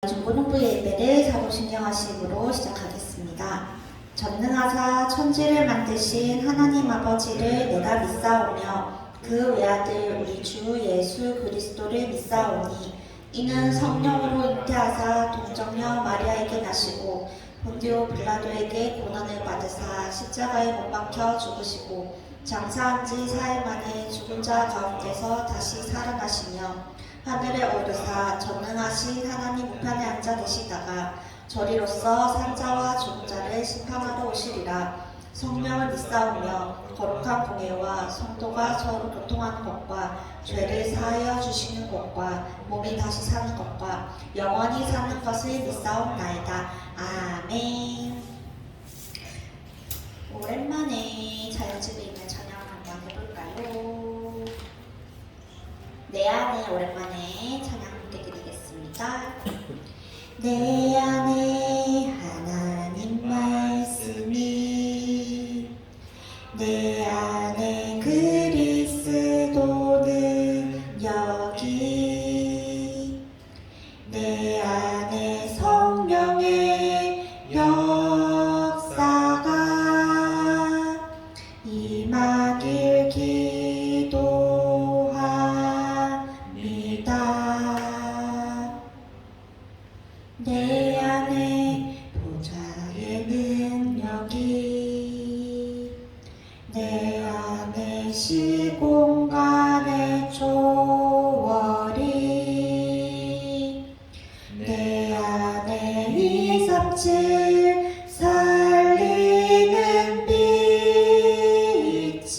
중고등부 예배를 사도신경하식으로 시작하겠습니다. 전능하사 천지를 만드신 하나님 아버지를 내가 믿사오며 그 외아들 우리 주 예수 그리스도를 믿사오니 이는 성령으로 잉태하사 동정녀 마리아에게 나시고 본디오 빌라도에게 고난을 받으사 십자가에 못 박혀 죽으시고 장사한 지 4일 만에 죽은 자 가운데서 다시 살아나시며 하늘에 오르사 전능하신 하나님 우편에 앉아 계시다가 저리로서 산자와 죽은 자를 심판하러 오시리라. 성령을 믿사오며 거룩한 공예와 성도가 서로 교통하는 것과 죄를 사하여 주시는 것과 몸이 다시 사는 것과 영원히 사는 것을 믿사옵나이다. 아멘. 오랜만에 자연집에 있는 찬양 한번 해볼까요? 내 안에 오랜만에 찬양 함께 드리겠습니다. 내 안에 하나님 말씀이 내 안에 그리스도 능력이 내 안에 성령의 역사가 임하길 내 안에 보좌의 능력이 내 안에 시공간의 초월이 내 안에 이삼칠 살리는 빛이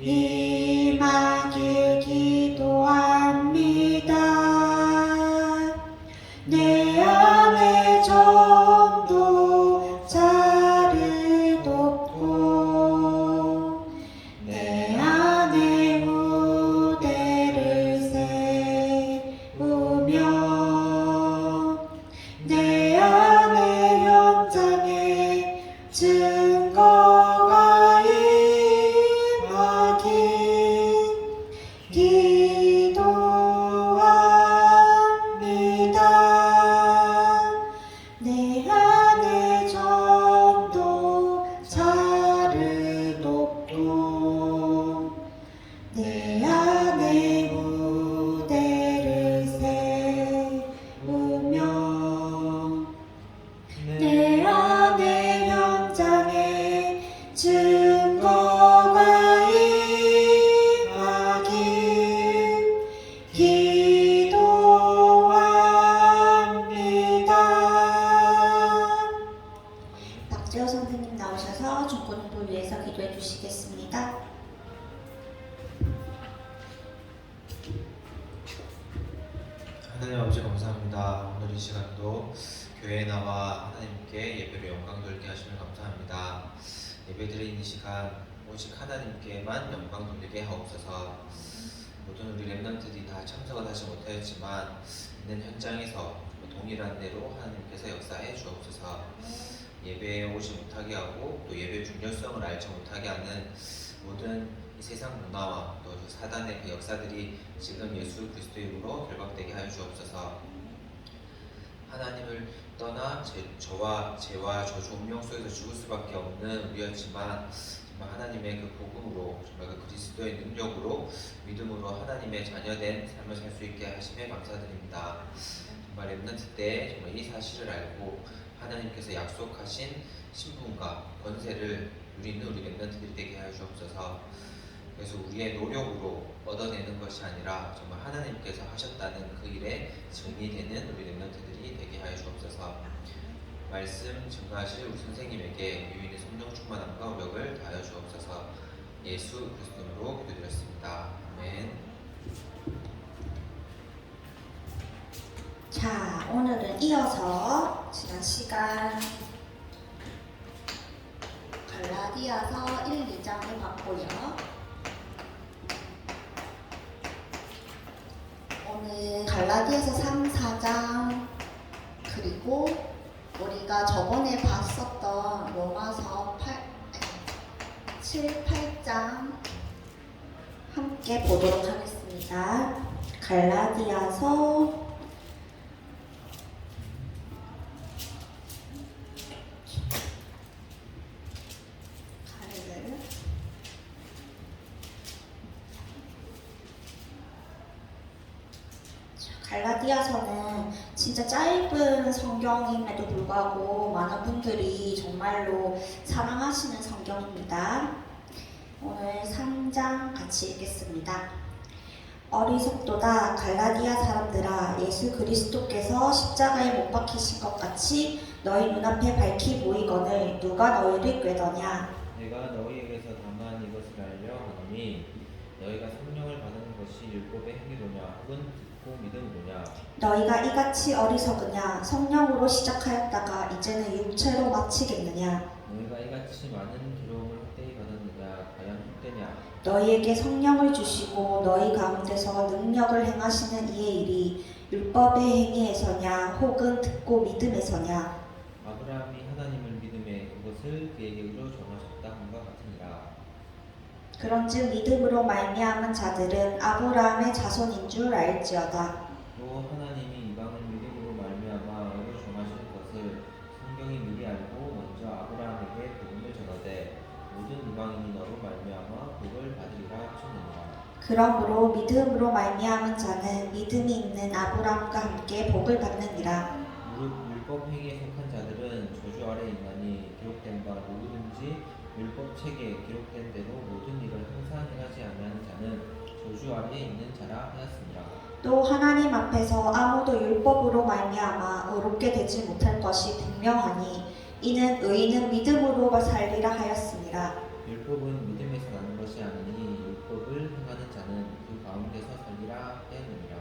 임하길 기도합니다. 내 안에 전도자를 돕고 내 안에 무대를 세우며 내 안에 현장에 증거가 임하길 기도합니다. 내 안에 전도자를 돕고 내 안에 무대를 세우며 내 안에 현장에 증거가 임하길 박재호 선생님 나오셔서 중고등부 위해서 기도해 주시겠습니다. 하나님 아버지 감사합니다. 오늘 이 시간도 교회에 나와 하나님께 예배로 영광 돌리게 하시면 감사합니다. 예배 드리는 시간 오직 하나님께만 영광 돌리게 하옵소서. 모든 우리 렘넌트들이 다 참석을 하지 못하였지만 있는 현장에서 동일한 대로 하나님께서 역사해 주옵소서. 예배에 오지 못하게 하고 또 예배의 중요성을 알지 못하게 하는 모든 이 세상 문화와 또 사단의 그 역사들이 지금 예수 그리스도의 이름으로 결박되게 하여 주옵소서. 하나님을 떠나 저와 저주 운명 속에서 죽을 수밖에 없는 우리였지만 정말 하나님의 그 복음으로 정말 그 그리스도의 능력으로 믿음으로 하나님의 자녀된 삶을 살 수 있게 하심에 감사드립니다. 정말 렘넌트 때 정말 이 사실을 알고 하나님께서 약속하신 신분과 권세를 누리는 우리 렘넌트들이 되게 하여 주옵소서. 그래서 우리의 노력으로 얻어내는 것이 아니라 정말 하나님께서 하셨다는 그 일에 증리되는 우리 렘넌트들이 되게 하여 주옵소서. 말씀 증거하실 우리 선생님에게 유인의 성령 충만함과 오력을 다하여 주옵소서. 예수 그리스도로 기도드렸습니다. 아멘. 자, 오늘은 이어서 지난 시간 갈라디아서 1, 2장을 봤고요. 오늘 갈라디아서 3, 4장 그리고 우리가 저번에 봤었던 로마서 7, 8장 함께 보도록 하겠습니다. 갈라디아서 갈라디아서는 진짜 짧은 성경임에도 불구하고 많은 분들이 정말로 사랑하시는 성경입니다. 오늘 3장 같이 읽겠습니다. 어리석도다 갈라디아 사람들아, 예수 그리스도께서 십자가에 못 박히신 것 같이 너희 눈앞에 밝히 보이거늘 누가 너희를 꾀더냐. 내가 너희에게서 다만 이것을 알려 하노니 너희가 성령을 받는 것이 율법의 행위로냐 혹은 듣고 믿음으로냐. 너희가 이같이 어리석으냐. 성령으로 시작하였다가 이제는 육체로 마치겠느냐. 너희가 이같이 많은 두려움을 헛되이 받았느냐. 과연 헛되냐. 너희에게 성령을 주시고 너희 가운데서 능력을 행하시는 이의 일이 율법의 행위에서냐 혹은 듣고 믿음에서냐. 아브라함이 하나님을 믿음에 그것을 그에게 의로 정하셨다 함과 같으니라. 그런즉 믿음으로 말미암은 자들은 아브라함의 자손인 줄 알지어다. 또 하나님이 이방을 믿음으로 말미암아 의로 정하신 것을 성경이 미리 알고 먼저 아브라함에게 복음을 전하되 모든 이방인이 너로 말미암아 복을 받으리라 하셨느니라. 그러므로 믿음으로 말미암은 자는 믿음이 있는 아브라함과 함께 복을 받느니라. 무릇 율법 행위에 속한 자들은 저주 아래 있나니 기록된 바 누구든지 율법 책에 기록된 대로 모든 일을 항상 행하지 아니하는 자는 저주 아래에 있는 자라 하였습니다. 또 하나님 앞에서 아무도 율법으로 말미암아 의롭게 되지 못할 것이 분명하니 이는 의인은 믿음으로 살리라 하였습니다. 율법은 믿음에서 나는 것이 아니니 율법을 행하는 자는 그 가운데서 살리라 하였느니라.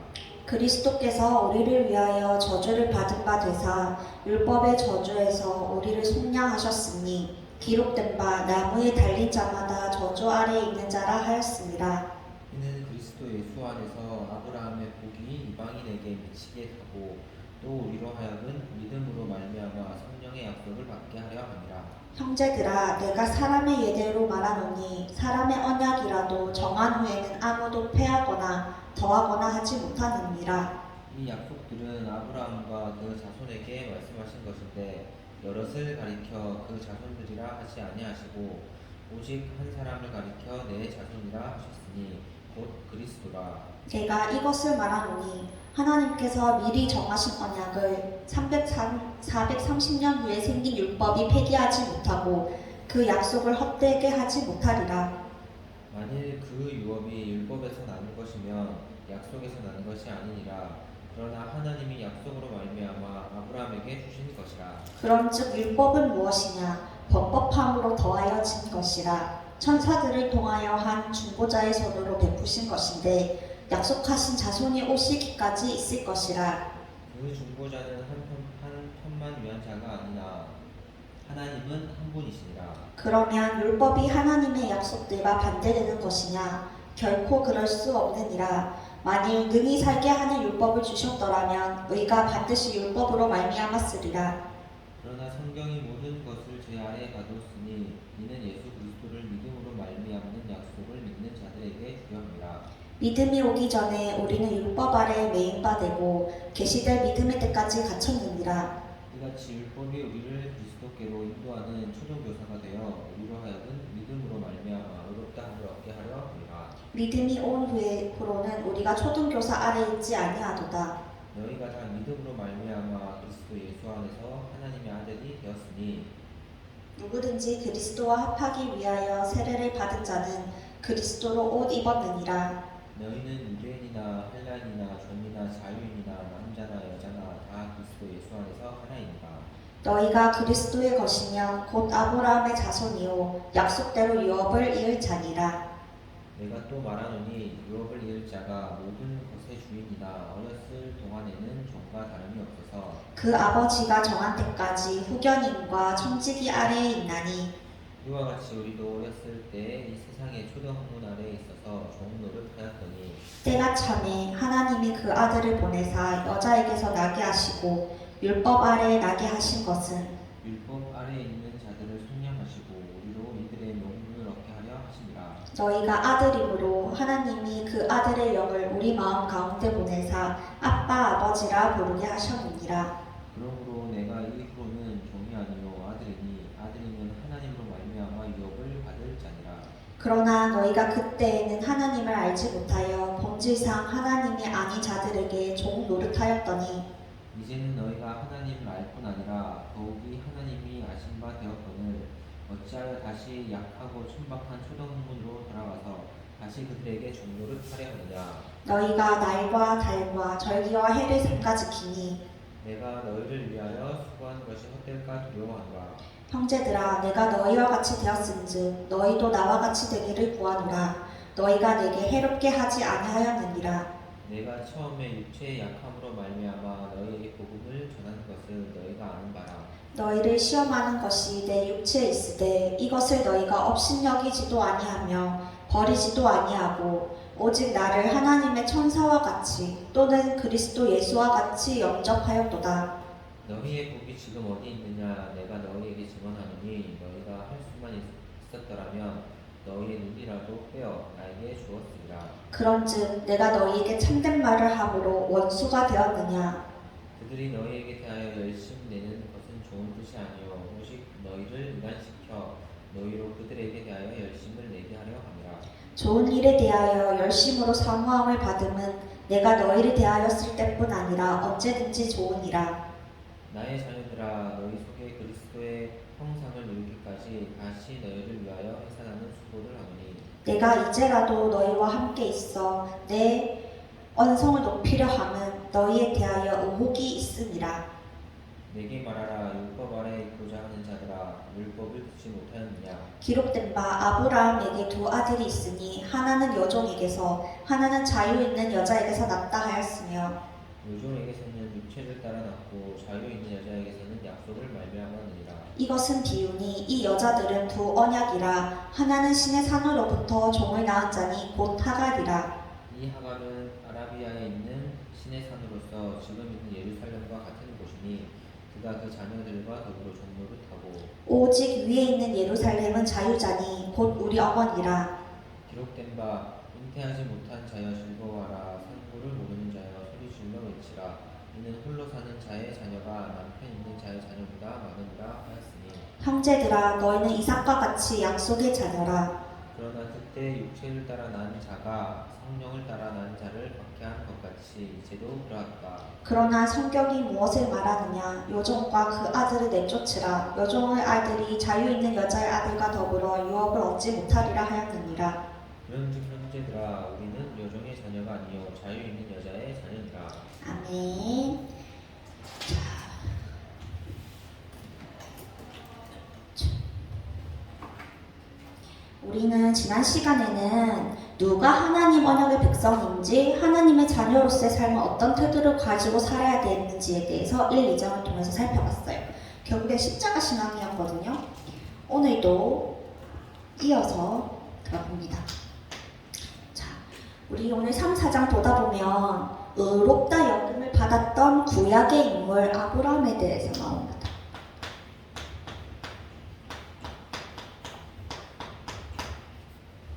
그리스도께서 우리를 위하여 저주를 받은 바 되사 율법의 저주에서 우리를 속량하셨으니 기록된 바 나무에 달린 자마다 저주 아래에 있는 자라 하였습니다. 이는 그리스도 예수 안에서 아브라함의 복이 이방인에게 미치게 하고 또 우리로 하여금 믿음으로 말미암아 성령의 약속을 받게 하려 함이라. 형제들아, 내가 사람의 예대로 말하노니 사람의 언약이라도 정한 후에는 아무도 패하거나 더하거나 하지 못하느니라. 이 약속들은 아브라함과 그 자손에게 말씀하신 것인데 여럿을 가리켜 그 자손들이라 하지 아니하시고 오직 한 사람을 가리켜 내 자손이라 하셨으니 곧 그리스도라. 내가 이것을 말하노니 하나님께서 미리 정하신 언약을 430년 후에 생긴 율법이 폐기하지 못하고 그 약속을 헛되게 하지 못하리라. 만일 그 유업이 율법에서 나는 것이면 약속에서 나는 것이 아니니라. 그러나 하나님이 약속으로 말미암아 아브라함에게 주신 것이라. 그런즉 율법은 무엇이냐? 범법함으로 더하여 진 것이라. 천사들을 통하여 한 중보자의 손으로 베푸신 것인데 약속하신 자손이 오시기까지 있을 것이라. 그 중보자는 한 편만 위한 자가 아니나 하나님은 한 분이시니라. 그러면 율법이 하나님의 약속들과 반대되는 것이냐? 결코 그럴 수 없느니라. 만일 능히 살게 하는 율법을 주셨더라면 의가 반드시 율법으로 말미암았으리라. 그러나 성경이 모든 것을 제 아래에 가두었으니 이는 예수 그리스도를 믿음으로 말미암는 약속을 믿는 자들에게 주렵니다. 믿음이 오기 전에 우리는 율법 아래 매인 바 되고 계시될 믿음의 때까지 갇혔느니라. 이같이 율법이 우리를 그리스도께로 인도하는 초등교사가 되어 우리로 하여금 믿음으로 말미암아 의롭다 함을 얻게 하려 함이라. 믿음이 온 후로는 우리가 초등교사 아래 있지 아니하도다. 너희가 다 믿음으로 말미암아 그리스도 예수 안에서 하나님의 아들이 되었으니 누구든지 그리스도와 합하기 위하여 세례를 받은 자는 그리스도로 옷 입었느니라. 너희는 유대인이나 헬라인이나 종이나 자유인이나 남자나 여자나 다 그리스도 예수 안에서 하나이니라. 너희가 그리스도의 것이면 곧 아브라함의 자손이요 약속대로 유업을 이을 자니라. 내가 또 말하노니 유업을 이을 자가 모든 것의 주인이나 어렸을 동안에는 종과 다름이 없어서 그 아버지가 정한 때까지 후견인과 청지기 아래에 있나니 이와 같이 우리도 어렸을 때 이 세상의 초등학문 아래에 있어서 종 노릇하였더니 때가 참에 하나님이 그 아들을 보내사 여자에게서 나게 하시고 율법 아래에 나게 하신 것은 율법 아래에 있는 자들을 속량하시고 우리로 이들의 명분을 얻게 하려 하시니라. 너희가 아들이므로 하나님이 그 아들의 영을 우리 마음 가운데 보내사 아빠 아버지라 부르게 하셨느니라. 그러므로 내가 이후로는 종이 아니요 아들이니 아들이면 하나님으로 말미암아 유업을 받을 자니라. 그러나 너희가 그때에는 하나님을 알지 못하여 본질상 하나님이 아닌 자들에게 종 노릇하였더니 이제는 너희가 하나님을 알 뿐 아니라 더욱이 하나님이 아신 바 되었거늘 어찌하여 다시 약하고 천박한 초등학문으로 돌아가서 다시 그들에게 종노릇 하려 하느냐. 너희가 날과 달과 절기와 해를 삼가 지키니 내가 너희를 위하여 수고한 것이 헛될까 두려워하노라. 형제들아 내가 너희와 같이 되었은즉 너희도 나와 같이 되기를 구하노라. 너희가 내게 해롭게 하지 아니하였느니라. 내가 처음에 육체의 약함으로 말미암아 너희에게 복음을 전하는 것을 너희가 아는 바라. 너희를 시험하는 것이 내 육체에 있으되 이것을 너희가 업신여기지도 아니하며 버리지도 아니하고 오직 나를 하나님의 천사와 같이 또는 그리스도 예수와 같이 영접하였도다. 너희의 복이 지금 어디 있느냐. 내가 너희에게 증언하노니 너희가 할 수만 있었더라면 너희의 눈이라도 빼어 나에게 주었으리라. 그런즉 내가 너희에게 참된 말을 함으로 원수가 되었느냐. 그들이 너희에게 대하여 열심 내는 것은 좋은 뜻이 아니요 오직 너희를 이간시켜 너희로 그들에게 대하여 열심을 내게 하려 함이라. 좋은 일에 대하여 열심으로 사모함을 받음은 내가 너희를 대하였을 때뿐 아니라 언제든지 좋으니라. 나의 자녀들아 너희 속에 그리스도의 형상을 이루기까지 다시 너희를 위하여 해산하는 수고를 하노니 내가 이제라도 너희와 함께 있어 내 언성을 높이려 함은 너희에 대하여 의혹이 있음이라. 내게 말하라. 율법 아래 있고자 하는 자들아 율법을 듣지 못하였느냐. 기록된 바 아브라함에게 두 아들이 있으니 하나는 여종에게서 하나는 자유 있는 여자에게서 났다 하였으며 요종에게서는 육체를 따라 낳고 자유 있는 여자에게서는 약속을 말미암았느니라. 이것은 비유니 이 여자들은 두 언약이라. 하나는 신의 산으로부터 종을 낳은 자니 곧 하갈이라. 이 하갈은 아라비아에 있는 신의 산으로서 지금 있는 예루살렘과 같은 곳이니 그가 그 자녀들과 더불어 종노릇하고 오직 위에 있는 예루살렘은 자유자니 곧 우리 어머니라. 기록된 바 잉태하지 못한 자여 즐거워하라. 산고를 모르는 자여 소리질러 외치라. 이는 홀로 사는 자의 자녀가 남편 있는 자의 자녀보다 많으리라 하였으니 형제들아 너희는 이삭과 같이 약속의 자녀라. 그러나 그때 육체를 따라 난 자가 성령을 따라 난 자를 박해한 것 같이 이제도 그러하다. 그러나 성경이 무엇을 말하느냐. 여종과 그 아들을 내쫓으라. 여종의 아들이 자유 있는 여자의 아들과 더불어 유업을 얻지 못하리라 하였느니라. 그런즉 형제들아 우리는 여종의 자녀가 아니요 자유 있는 여자의 자녀니라. 아멘. 우리는 지난 시간에는 누가 하나님 언약의 백성인지 하나님의 자녀로서의 삶은 어떤 태도를 가지고 살아야 되는지에 대해서 1, 2장을 통해서 살펴봤어요. 결국엔 십자가 신앙이었거든요. 오늘도 이어서 들어봅니다. 자, 우리 오늘 3, 4장 보다 보면 의롭다 여김을 받았던 구약의 인물 아브라함에 대해서 나옵니다.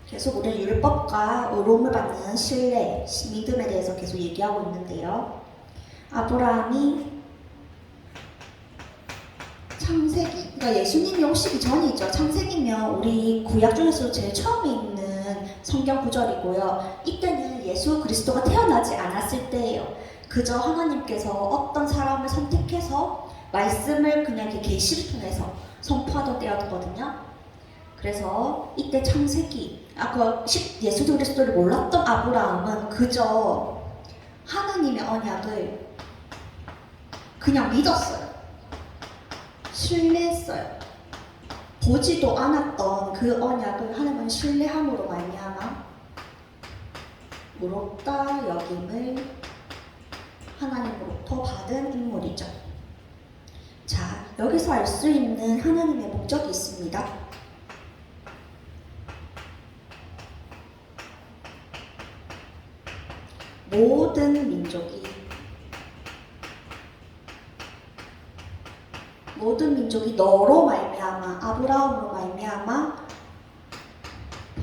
계속 우리는 율법과 의로움을 받는 신뢰, 믿음에 대해서 계속 얘기하고 있는데요. 아브라함이 창세기, 그러니까 예수님이 오시기 전이죠. 창세기면 우리 구약 중에서 제일 처음에 있는 성경 구절이고요. 이때는 예수 그리스도가 태어나지 않았을 때예요. 그저 하나님께서 어떤 사람을 선택해서 말씀을 그냥 이렇게 계시를 통해서 선포하던 때였거든요. 그래서 이때 창세기, 예수 그리스도를 몰랐던 아브라함은 그저 하나님의 언약을 그냥 믿었어요. 신뢰했어요. 보지도 않았던 그 언약을 하나님은 신뢰함으로 말미암아 의롭다 여김을 하나님으로부터 받은 인물이죠. 자, 여기서 알 수 있는 하나님의 목적이 있습니다. 모든 민족이 너로 말미암아 아브라함으로 말미암아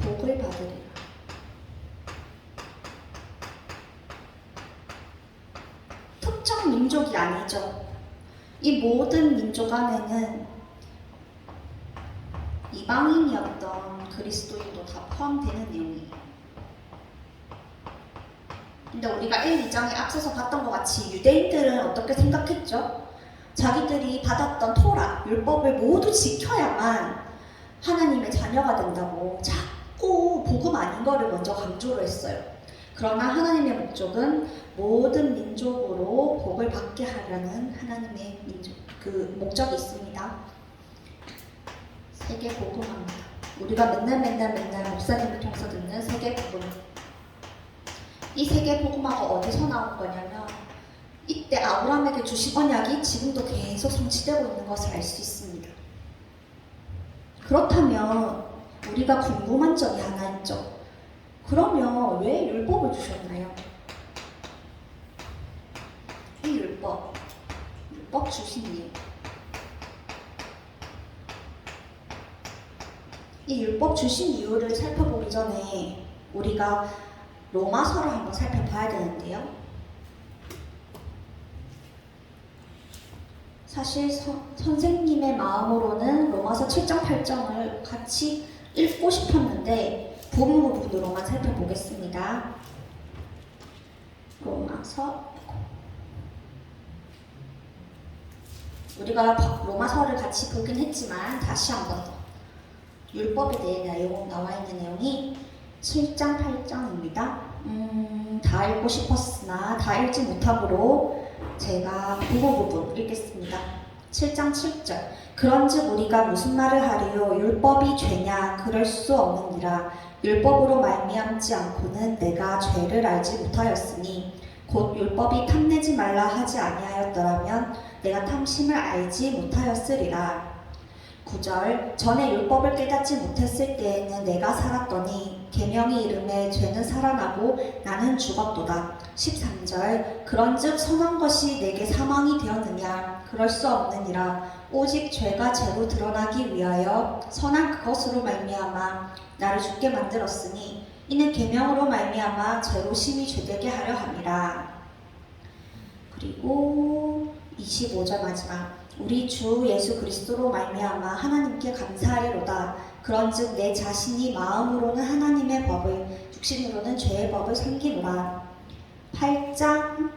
복을 받으리라. 특정 민족이 아니죠. 이 모든 민족 안에는 이방인이었던 그리스도인도 다 포함되는 내용이에요. 근데 우리가 1, 2장에 앞서서 봤던 것 같이 유대인들은 어떻게 생각했죠? 자기들이 받았던 토라, 율법을 모두 지켜야만 하나님의 자녀가 된다고 자꾸 복음 아닌 거를 먼저 강조를 했어요. 그러나 하나님의 목적은 모든 민족으로 복을 받게 하려는 하나님의 목적이 있습니다. 세계 복음합니다. 우리가 맨날 목사님을 통해서 듣는 세계 복음. 이 세계 복음화가 어디서 나온 거냐면 이때 아브라함에게 주신 언약이 지금도 계속 성취되고 있는 것을 알 수 있습니다. 그렇다면 우리가 궁금한 점이 하나 있죠. 그러면 왜 율법을 주셨나요? 이 율법 주신 이유. 이 율법 주신 이유를 살펴보기 전에 우리가 로마서를 한번 살펴봐야 되는데요. 사실 선생님의 마음으로는 로마서 7장 8장을 같이 읽고 싶었는데 부분으로만 살펴보겠습니다. 로마서 우리가 로마서를 같이 보긴 했지만 다시 한번 더 율법에 대해 나와 있는 내용이 7장 8장입니다. 다 읽고 싶었으나 다 읽지 못하므로 제가 부분 읽겠습니다. 7장 7절 그런즉 우리가 무슨 말을 하리요 율법이 죄냐 그럴 수 없느니라 율법으로 말미암지 않고는 내가 죄를 알지 못하였으니 곧 율법이 탐내지 말라 하지 아니하였더라면 내가 탐심을 알지 못하였으리라. 9절 전에 율법을 깨닫지 못했을 때에는 내가 살았더니 계명이 이름에 죄는 살아나고 나는 죽었도다. 13절 그런즉 선한 것이 내게 사망이 되었느냐 그럴 수 없느니라 오직 죄가 죄로 드러나기 위하여 선한 그것으로 말미암아 나를 죽게 만들었으니 이는 계명으로 말미암아 죄로 심히 죄되게 하려 함이라. 그리고 25절 마지막 우리 주 예수 그리스도로 말미암아 하나님께 감사하리로다. 그런즉 내 자신이 마음으로는 하나님의 법을 육신으로는 죄의 법을 섬기노라. 8장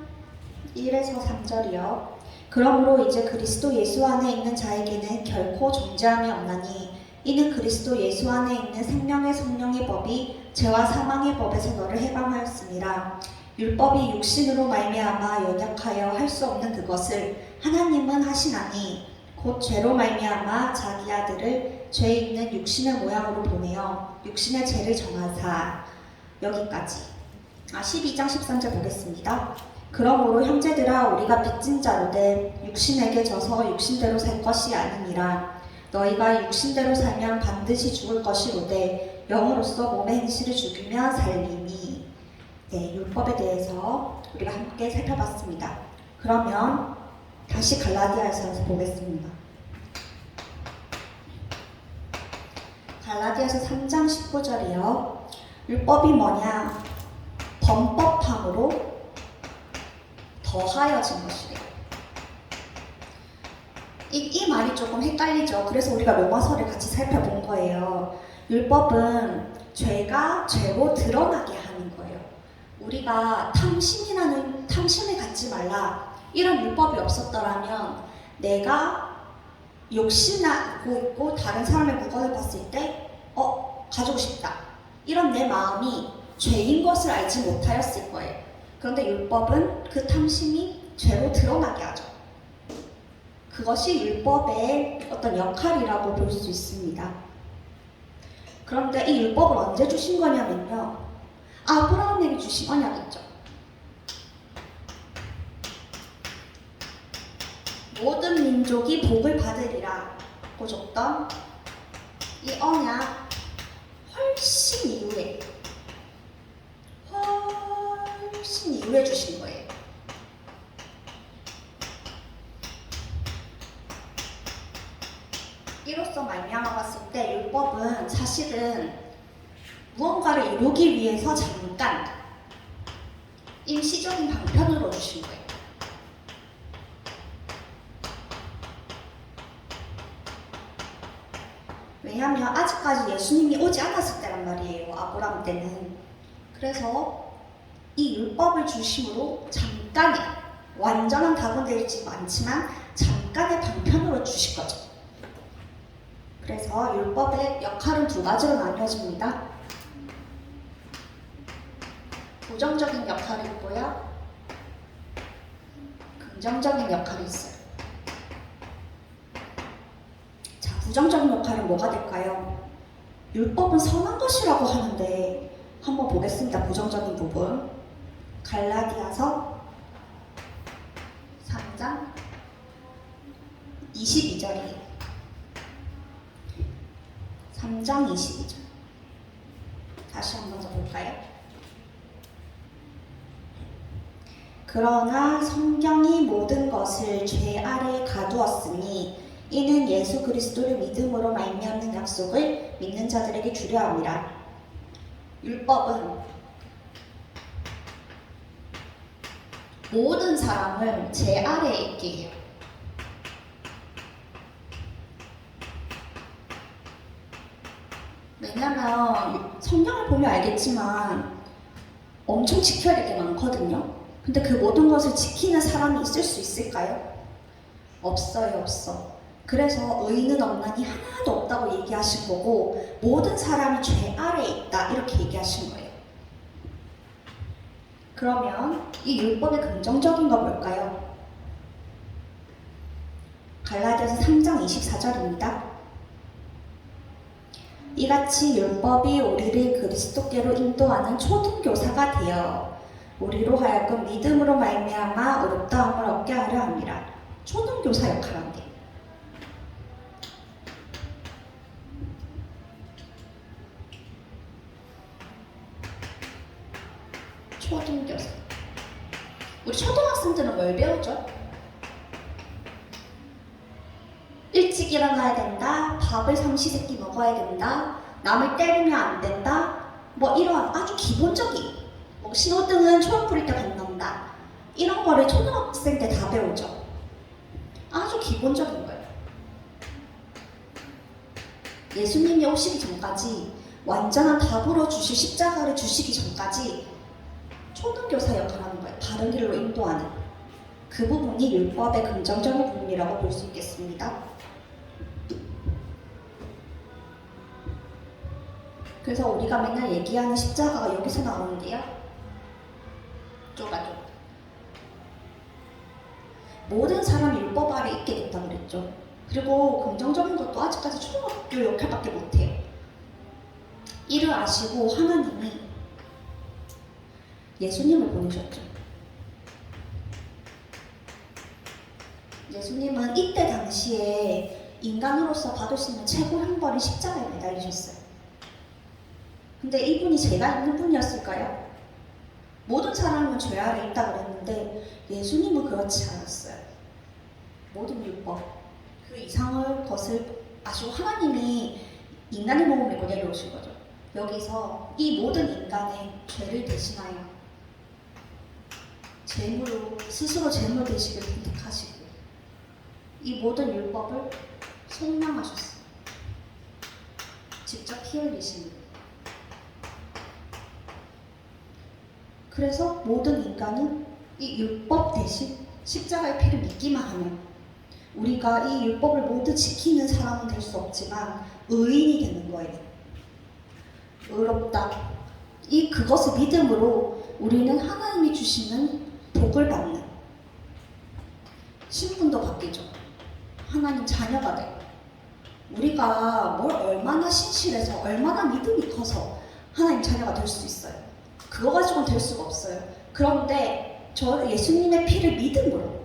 1에서 3절이요. 그러므로 이제 그리스도 예수 안에 있는 자에게는 결코 존재함이 없나니 이는 그리스도 예수 안에 있는 생명의 성령의 법이 죄와 사망의 법에서 너를 해방하였습니다. 율법이 육신으로 말미암아 연약하여 할 수 없는 그것을 하나님은 하시나니 곧 죄로 말미암아 자기 아들을 죄 있는 육신의 모양으로 보내어 육신의 죄를 정하사. 여기까지 12장 13절 보겠습니다. 그러므로 형제들아 우리가 빚진 자로되 육신에게 져서 육신대로 살 것이 아니니라. 너희가 육신대로 살면 반드시 죽을 것이로되 영으로서 몸의 행실을 죽이면 살리니. 네, 율법에 대해서 우리가 함께 살펴봤습니다. 그러면 다시 갈라디아에서 보겠습니다. 갈라디아서 3장 19절이요. 율법이 뭐냐? 범법함으로 더하여진 것이래요. 이 말이 조금 헷갈리죠. 그래서 우리가 로마서를 같이 살펴본 거예요. 율법은 죄가 죄로 드러나게 하는 거예요. 우리가 탐심을 갖지 말라. 이런 율법이 없었더라면 내가 욕심나고 있고 다른 사람의 물건을 봤을 때 가지고 싶다. 이런 내 마음이 죄인 것을 알지 못하였을 거예요. 그런데 율법은 그 탐심이 죄로 드러나게 하죠. 그것이 율법의 어떤 역할이라고 볼 수 있습니다. 그런데 이 율법을 언제 주신 거냐면요. 아브라함에게 주신 언약이죠. 모든 민족이 복을 받으리라고 줬던 이 언약 훨씬 이후에 주신 거예요. 이로써 말미암아 봤을 때 율법은 사실은 무언가를 이루기 위해서 잠깐 임시적인 방편으로 주신 거예요. 왜냐하면 아직까지 예수님이 오지 않았을 때란 말이에요. 아브라함 때는. 그래서 이 율법을 중심으로 잠깐의 완전한 답은 되지 않지만 잠깐의 방편으로 주실 거죠. 그래서 율법의 역할은 두 가지로 나뉘어집니다. 부정적인 역할이 있고요. 긍정적인 역할이 있어요. 자, 부정적인 역할은 뭐가 될까요? 율법은 선한 것이라고 하는데 한번 보겠습니다. 부정적인 부분. 갈라디아서 3장 22절이에요. 3장 22절. 다시 한번 더 볼까요? 그러나 성경이 모든 것을 죄 아래 가두었으니 이는 예수 그리스도를 믿음으로 말미암는 약속을 믿는 자들에게 주려 함이라. 율법은 모든 사람을 죄 아래에 있게 해요. 왜냐면 성경을 보면 알겠지만 엄청 지켜야 될 게 많거든요. 근데 그 모든 것을 지키는 사람이 있을 수 있을까요? 없어요, 없어. 그래서 의인은 없나니 하나도 없다고 얘기하신 거고 모든 사람이 죄 아래에 있다 이렇게 얘기하신 거예요. 그러면 이 율법의 긍정적인 거 뭘까요? 갈라디아서 3장 24절입니다. 이같이 율법이 우리를 그리스도께로 인도하는 초등교사가 되어 우리로 하여금 믿음으로 말미암아 의롭다함을 얻게 하려 함이라. 초등교사 역할을 한대. 초등교사. 우리 초등학생들은 뭘 배우죠? 일찍 일어나야 된다, 밥을 삼시세끼 먹어야 된다, 남을 때리면 안 된다, 뭐 이런 아주 기본적인, 뭐 신호등은 초록 불일 때 건넌다, 이런 거를 초등학생 때 다 배우죠. 아주 기본적인 거예요. 예수님이 오시기 전까지 완전한 답으로 주실 십자가를 주시기 전까지 초등교사 역할을 하는 거예요. 바른 길로 인도하는. 그 부분이 율법의 긍정적인 부분이라고 볼 수 있겠습니다. 그래서 우리가 맨날 얘기하는 십자가가 여기서 나오는데요. 좁아. 모든 사람이 율법 아래 있게 됐다고 그랬죠. 그리고 긍정적인 것도 아직까지 초등학교 역할밖에 못해요. 이를 아시고 하나님이 예수님을 보내셨죠. 예수님은 이때 당시에 인간으로서 받을 수 있는 최고 형벌인 십자가에 매달리셨어요. 근데 이분이 죄가 있는 분이었을까요? 모든 사람은 죄 아래 있다고 그랬는데 예수님은 그렇지 않았어요. 모든 율법, 그 이상을 것을 아시고 하나님이 인간의 몸을 메고 내려오신 거죠. 여기서 이 모든 인간의 죄를 대신하여 제물로 스스로 제물 되시길 선택하시고 이 모든 율법을 속량하셨어요. 직접 피 흘리신 거예요. 그래서 모든 인간은 이 율법 대신 십자가의 피를 믿기만 하면 우리가 이 율법을 모두 지키는 사람은 될 수 없지만 의인이 되는 거예요. 의롭다. 그것을 믿음으로 우리는 하나님이 주시는 복을 받는 신분도 바뀌죠. 하나님 자녀가 돼요. 우리가 뭘 얼마나 신실해서 얼마나 믿음이 커서 하나님 자녀가 될 수 있어요. 그거 가지고는 될 수가 없어요. 그런데 저 예수님의 피를 믿음으로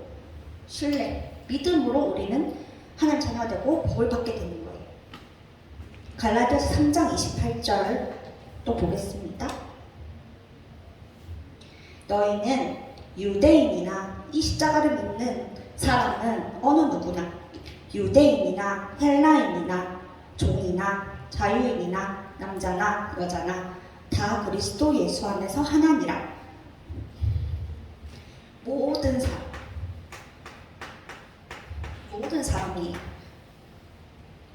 신뢰, 믿음으로 우리는 하나님 자녀가 되고 복을 받게 되는 거예요. 갈라디아서 3장 28절 또 보겠습니다. 너희는 유대인이나 이 십자가를 믿는 사람은 어느 누구나 유대인이나 헬라인이나 종이나 자유인이나 남자나 여자나 다 그리스도 예수 안에서 하나니라. 모든 사람이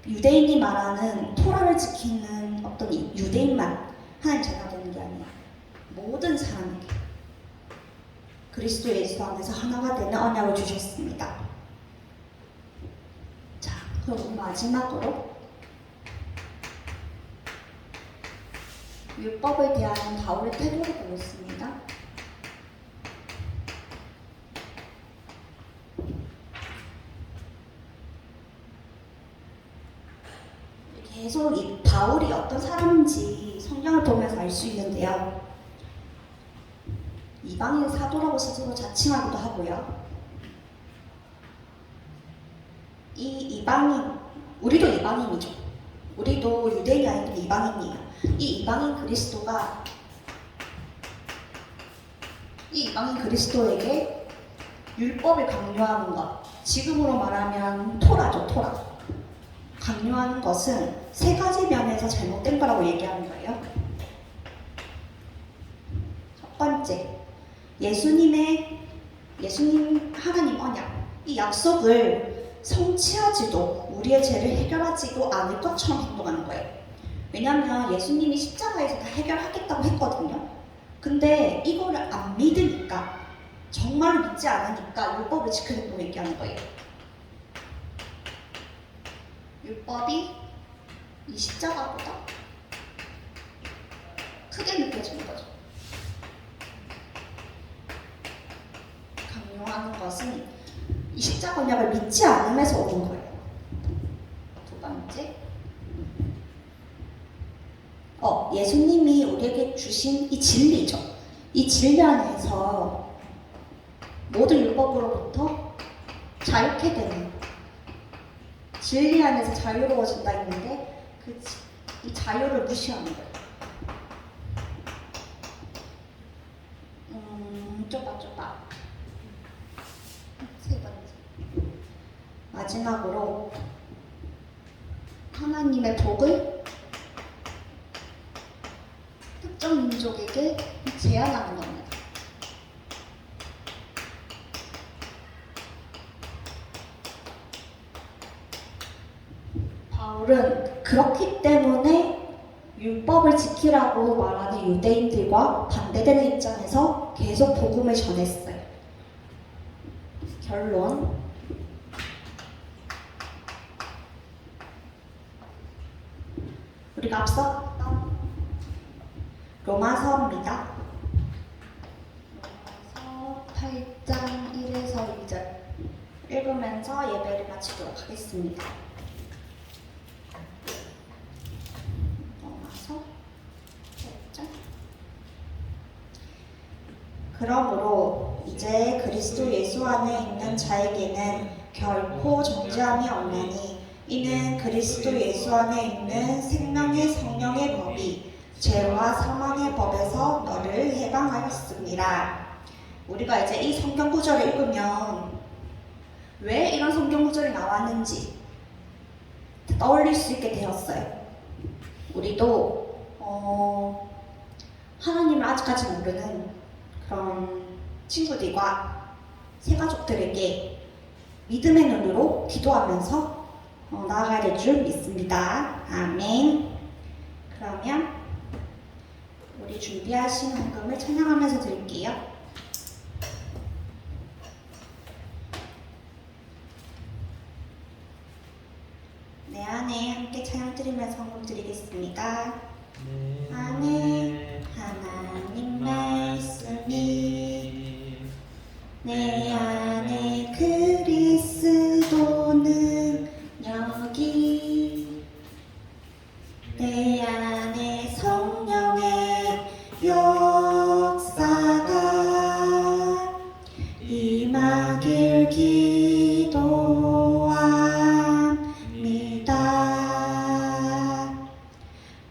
유대인이 말하는 토라를 지키는 어떤 이 유대인만 하나님 자녀가 되는 게 아니야. 모든 사람에게 그리스도 예수 안에서 하나가 되는 언약을 주셨습니다. 자, 그럼 마지막으로 율법에 대한 바울의 태도를 보겠습니다. 계속 이 바울이 어떤 사람인지 성경을 보면서 알 수 있는데요. 이방인 사도라고 스스로 자칭하기도 하고요. 이 이방인, 우리도 이방인이죠. 우리도 유대인이 아닌 이방인이에요. 이 이방인 그리스도에게 율법을 강요하는 것, 지금으로 말하면 토라죠, 토라. 강요하는 것은 세 가지 면에서 잘못된 거라고 얘기하는 거예요. 첫 번째, 예수님 하나님 언약, 이 약속을 성취하지도 우리의 죄를 해결하지도 않을 것처럼 행동하는 거예요. 왜냐하면 예수님이 십자가에서 다 해결하겠다고 했거든요. 근데 이거를 안 믿으니까, 정말로 믿지 않으니까 율법을 지키려고 얘기하는 거예요. 율법이 이 십자가보다 크게 느껴지는 거죠. 강요하는 것은 이 십자가 언약을 믿지 않음에서 오는 거예요. 두 번째, 예수님이 우리에게 주신 이 진리죠. 이 진리 안에서 모든 율법으로부터 자유케 되는, 진리 안에서 자유로워진다 했는데 이 자유를 무시하는 거예요. 좁아. 세 번째, 마지막으로 하나님의 복을 특정 민족에게 제한하는 겁니다. 바울은 그렇기 때문에 율법을 지키라고 말하는 유대인들과 반대되는 입장에서 계속 복음을 전했어요. 결론, 우리가 앞서 봤던 로마서입니다. 로마서 8장 1에서 2절 읽으면서 예배를 마치도록 하겠습니다. 로마서 8장. 그러므로 이제 그리스도 예수 안에 있는 자에게는 결코 정죄함이 없나니 이는 그리스도 예수 안에 있는 생명의 성령의 법이 죄와 사망의 법에서 너를 해방하였습니다. 우리가 이제 이 성경 구절을 읽으면 왜 이런 성경 구절이 나왔는지 떠올릴 수 있게 되었어요. 우리도 하나님을 아직까지 모르는 그런 친구들과 새가족들에게 믿음의 눈으로 기도하면서 나아가야 될 줄 믿습니다. 아멘. 그러면 우리 준비하신 헌금을 찬양하면서 드릴게요. 내 안에 함께 찬양 드리면서 헌금 드리겠습니다. 안에 하나님 말씀이, 내 안에 그리스도 능력이, 내 안에 성령의 역사가 임하길 기도합니다.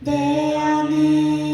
내 안에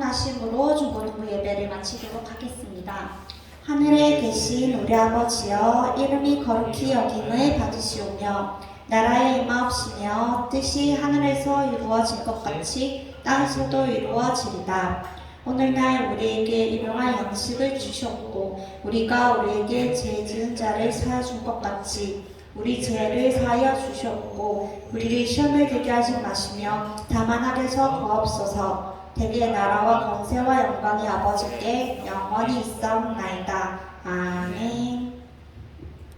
찬양하심으로 중고등부 예배를 마치도록 하겠습니다. 하늘에 계신 우리 아버지여, 이름이 거룩히 여김을 받으시오며 나라의 임하옵시며 뜻이 하늘에서 이루어질 것 같이 땅에서도 이루어지리다. 오늘날 우리에게 일용할 양식을 주셨고 우리가 우리에게 죄 지은 자를 사하여 준 것 같이 우리 죄를 사하여 주셨고 우리를 시험에 들게 하지 마시며 다만 악에서 구하옵소서. 대개의 나라와 권세와 영광이 아버지께 영원히 있사옵나이다. 아멘.